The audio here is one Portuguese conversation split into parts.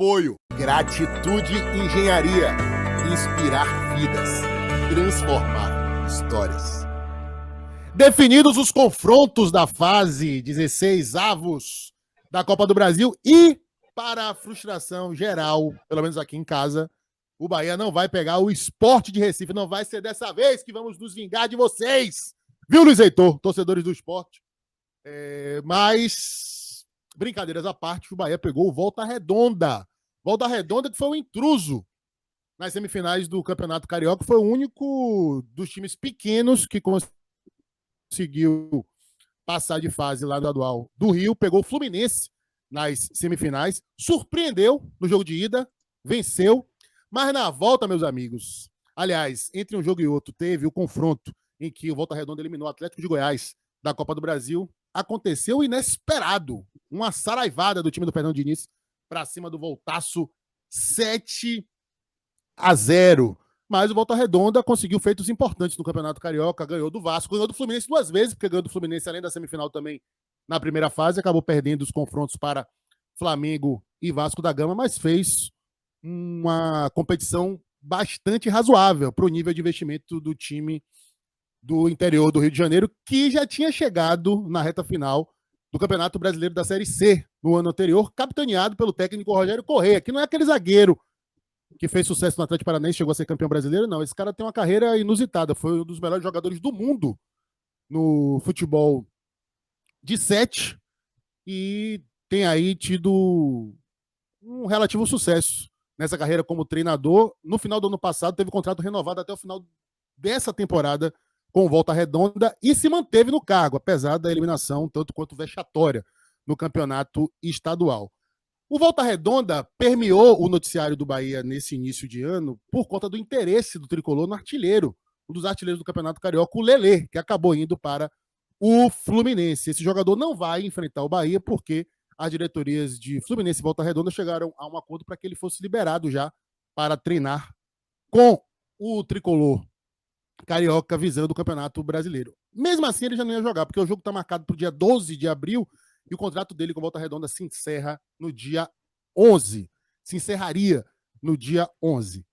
apoio. Gratitude Engenharia. Inspirar vidas. Transformar histórias. Definidos os confrontos da fase 16 avos da Copa do Brasil e, para a frustração geral, pelo menos aqui em casa, o Bahia não vai pegar o Sport de Recife. Não vai ser dessa vez que vamos nos vingar de vocês. Viu, Luiz Heitor, torcedores do Sport? Mas, brincadeiras à parte, o Bahia pegou o Volta Redonda. Volta Redonda que foi um intruso nas semifinais do Campeonato Carioca. Foi o único dos times pequenos que conseguiu passar de fase lá no estadual do Rio. Pegou o Fluminense nas semifinais. Surpreendeu no jogo de ida. Venceu. Mas na volta, meus amigos, aliás, entre um jogo e outro, teve o confronto em que o Volta Redonda eliminou o Atlético de Goiás da Copa do Brasil. Aconteceu o inesperado. Uma saraivada do time do Fernando Diniz para cima do Voltaço, 7-0. Mas o Volta Redonda conseguiu feitos importantes no Campeonato Carioca, ganhou do Vasco, ganhou do Fluminense 2 vezes, porque ganhou do Fluminense além da semifinal também na primeira fase, acabou perdendo os confrontos para Flamengo e Vasco da Gama, mas fez uma competição bastante razoável para o nível de investimento do time do interior do Rio de Janeiro, que já tinha chegado na reta final do Campeonato Brasileiro da Série C no ano anterior, capitaneado pelo técnico Rogério Corrêa, que não é aquele zagueiro que fez sucesso no Atlético Paranaense, chegou a ser campeão brasileiro, não. Esse cara tem uma carreira inusitada, foi um dos melhores jogadores do mundo no futebol de 7 e tem aí tido um relativo sucesso nessa carreira como treinador. No final do ano passado, teve contrato renovado até o final dessa temporada com Volta Redonda e se manteve no cargo, apesar da eliminação tanto quanto vexatória no campeonato estadual. O Volta Redonda permeou o noticiário do Bahia nesse início de ano por conta do interesse do tricolor no artilheiro, um dos artilheiros do Campeonato Carioca, o Lelê, que acabou indo para o Fluminense. Esse jogador não vai enfrentar o Bahia porque as diretorias de Fluminense e Volta Redonda chegaram a um acordo para que ele fosse liberado já para treinar com o tricolor carioca visando o Campeonato Brasileiro. Mesmo assim, ele já não ia jogar, porque o jogo está marcado para o dia 12 de abril e o contrato dele com Volta Redonda se encerra no dia 11. Se encerraria no dia 11.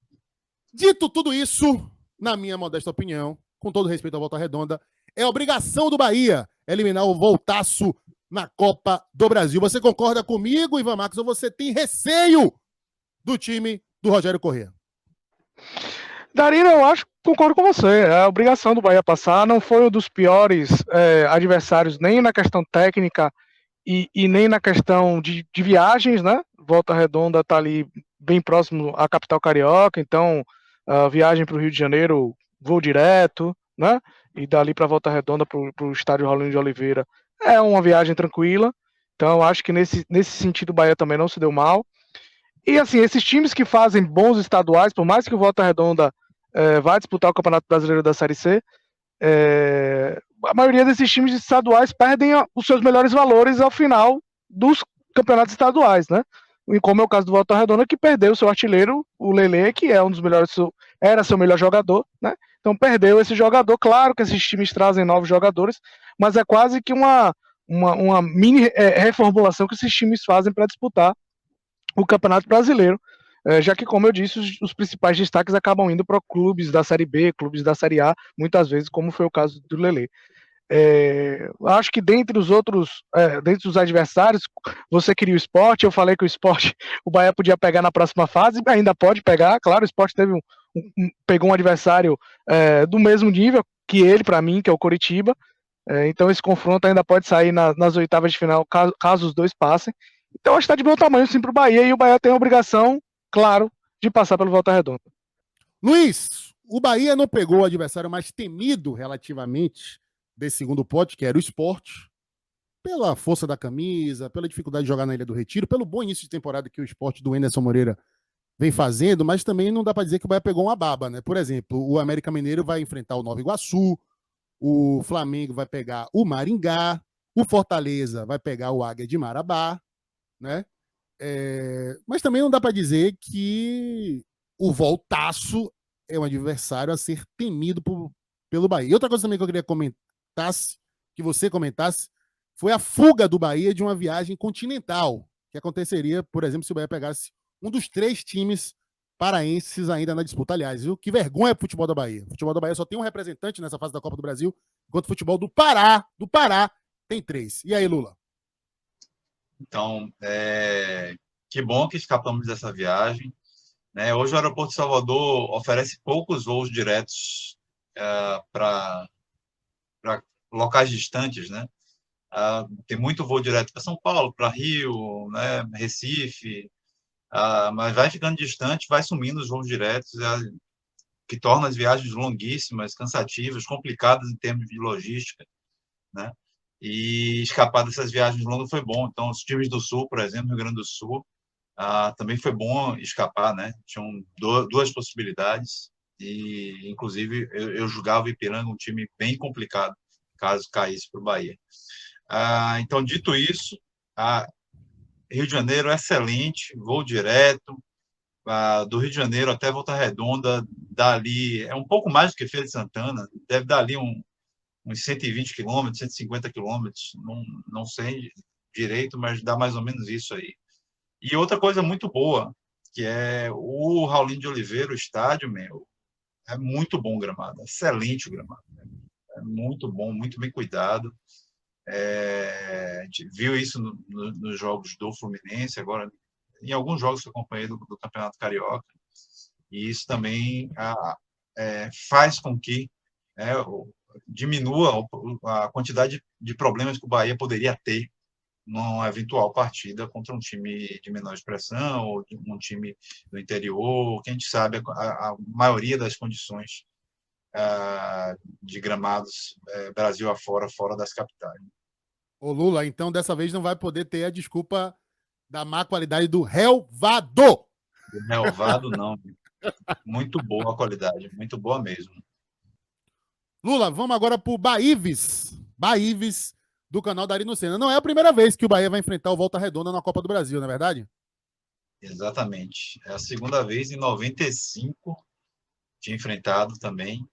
Dito tudo isso, na minha modesta opinião, com todo respeito à Volta Redonda, é obrigação do Bahia eliminar o Voltaço na Copa do Brasil. Você concorda comigo, Ivan Marcos, ou você tem receio do time do Rogério Corrêa? Darina, eu acho que concordo com você. É a obrigação do Bahia passar. Não foi um dos piores adversários, nem na questão técnica e nem na questão de viagens, né? Volta Redonda está ali bem próximo à capital carioca, então a viagem para o Rio de Janeiro, voo direto, né? E dali para Volta Redonda, para o estádio Raulino de Oliveira, é uma viagem tranquila. Então eu acho que nesse sentido o Bahia também não se deu mal. E assim, esses times que fazem bons estaduais, por mais que o Volta Redonda vá disputar o Campeonato Brasileiro da Série C, a maioria desses times estaduais perdem os seus melhores valores ao final dos campeonatos estaduais, né? E como é o caso do Volta Redonda, que perdeu o seu artilheiro, o Lelê, que é um dos melhores, era seu melhor jogador, né? Então perdeu esse jogador. Claro que esses times trazem novos jogadores, mas é quase que uma mini reformulação que esses times fazem para disputar o Campeonato Brasileiro, já que, como eu disse, os principais destaques acabam indo para clubes da Série B, clubes da Série A, muitas vezes, como foi o caso do Lelê. Acho que dentre os outros, dentre os adversários, você queria o Sport, eu falei que o Sport, o Bahia podia pegar na próxima fase, ainda pode pegar, claro, o Sport pegou um adversário do mesmo nível que ele, para mim, que é o Coritiba, então esse confronto ainda pode sair nas oitavas de final, caso os dois passem. Então acho que está de bom tamanho sim para o Bahia, e o Bahia tem a obrigação, claro, de passar pelo Volta Redonda. Luiz, o Bahia não pegou o adversário mais temido relativamente desse segundo pote, que era o Sport, pela força da camisa, pela dificuldade de jogar na Ilha do Retiro, pelo bom início de temporada que o Sport do Anderson Moreira vem fazendo, mas também não dá para dizer que o Bahia pegou uma baba, né? Por exemplo, o América Mineiro vai enfrentar o Nova Iguaçu, o Flamengo vai pegar o Maringá, o Fortaleza vai pegar o Águia de Marabá, né? Mas também não dá para dizer que o Voltaço é um adversário a ser temido pelo Bahia. E outra coisa também que eu queria que você comentasse, foi a fuga do Bahia de uma viagem continental, que aconteceria, por exemplo, se o Bahia pegasse um dos 3 times paraenses ainda na disputa. Aliás, viu? Que vergonha pro futebol da Bahia. O futebol da Bahia só tem um representante nessa fase da Copa do Brasil, enquanto o futebol do Pará, tem 3. E aí, Lula? Então, que bom que escapamos dessa viagem. Né? Hoje o aeroporto de Salvador oferece poucos voos diretos para locais distantes, né? Tem muito voo direto para São Paulo, para Rio, né? Recife, mas vai ficando distante, vai sumindo os voos diretos, que torna as viagens longuíssimas, cansativas, complicadas em termos de logística, né? E escapar dessas viagens longas foi bom. Então, os times do Sul, por exemplo, Rio Grande do Sul, também foi bom escapar, né? Tinham 2 possibilidades e, inclusive, eu julgava o Ipiranga um time bem complicado caso caísse para o Bahia. Então, dito isso, Rio de Janeiro excelente, voo direto, do Rio de Janeiro até Volta Redonda, dali é um pouco mais do que Feira de Santana, deve dar ali uns 120 quilômetros, 150 quilômetros, não sei direito, mas dá mais ou menos isso aí. E outra coisa muito boa, que é o Raulino de Oliveira, o estádio, é muito bom o gramado, excelente o gramado, é muito bom, muito bem cuidado. A gente viu isso nos jogos do Fluminense, agora em alguns jogos que eu acompanhei do Campeonato Carioca, e isso também faz com que diminua a quantidade de problemas que o Bahia poderia ter numa eventual partida contra um time de menor expressão ou de um time do interior, que a gente sabe a maioria das condições de gramados Brasil afora, fora das capitais. Ô Lula, então dessa vez não vai poder ter a desculpa da má qualidade do relvado. Do relvado, não. Muito boa a qualidade, muito boa mesmo. Lula, vamos agora pro Baíves do canal Dari no Senna. Não é a primeira vez que o Bahia vai enfrentar o Volta Redonda na Copa do Brasil, não é verdade? Exatamente. É a segunda vez, em 95, tinha enfrentado também.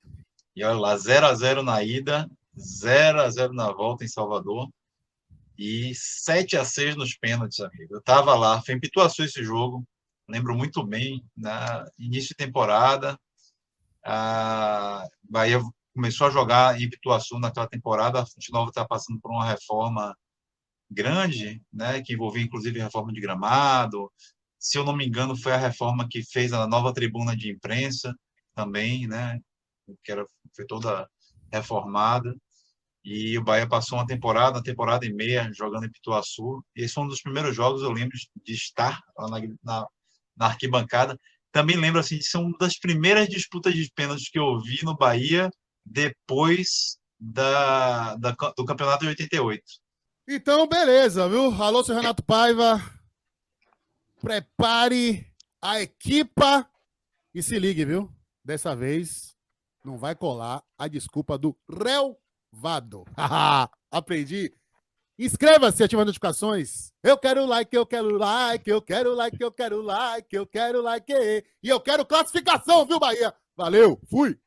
E olha lá, 0-0 na ida, 0-0 na volta em Salvador e 7-6 nos pênaltis, amigo. Eu estava lá, foi em Pituaçu esse jogo, lembro muito bem, na início de temporada, a Bahia começou a jogar em Pituaçu naquela temporada, a Fonte Nova está passando por uma reforma grande, né, que envolvia inclusive reforma de gramado. Se eu não me engano, foi a reforma que fez a nova tribuna de imprensa também, né, foi toda reformada. E o Bahia passou uma temporada e meia jogando em Pituaçu. E esse foi um dos primeiros jogos, eu lembro de estar lá na arquibancada. Também lembro assim, de ser uma das primeiras disputas de pênaltis que eu vi no Bahia depois do campeonato de 88. Então, beleza, viu? Alô, seu Renato Paiva. Prepare a equipa e se ligue, viu? Dessa vez não vai colar a desculpa do relvado. Aprendi. Inscreva-se, ativa as notificações. Eu quero like, eu quero like, eu quero like, eu quero like, eu quero like. E eu quero classificação, viu, Bahia? Valeu, fui!